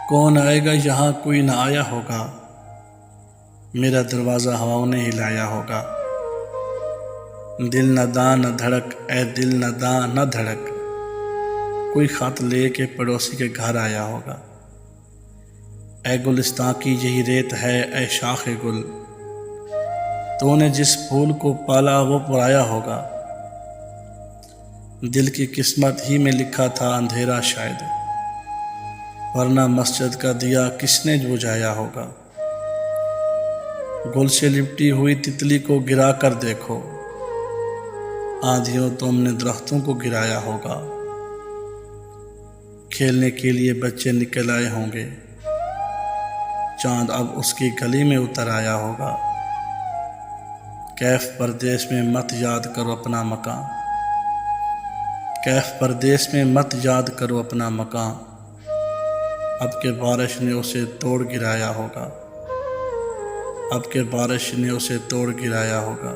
کون آئے گا یہاں کوئی نہ آیا ہوگا، میرا دروازہ ہواؤں نے ہی لایا ہوگا۔ دل نہ داں نہ دھڑک، اے دل نہ داں نہ دھڑک، کوئی خط لے کے پڑوسی کے گھر آیا ہوگا۔ اے گلستاں کی یہی ریت ہے، اے شاخ گل، تو نے جس پھول کو پالا وہ پرایا ہوگا۔ دل کی قسمت ہی میں لکھا تھا اندھیرا شاید، ورنہ مسجد کا دیا کس نے بجھایا ہوگا۔ گل سے لپٹی ہوئی تتلی کو گرا کر دیکھو، آندھیوں تم نے درختوں کو گرایا ہوگا۔ کھیلنے کے لیے بچے نکل آئے ہوں گے، چاند اب اس کی گلی میں اتر آیا ہوگا۔ کیف پردیس میں مت یاد کرو اپنا مکان، کیف پردیس میں مت یاد کرو اپنا مکان، اب کہ بارش نے اسے توڑ گرایا ہوگا، اب کہ بارش نے اسے توڑ گرایا ہوگا۔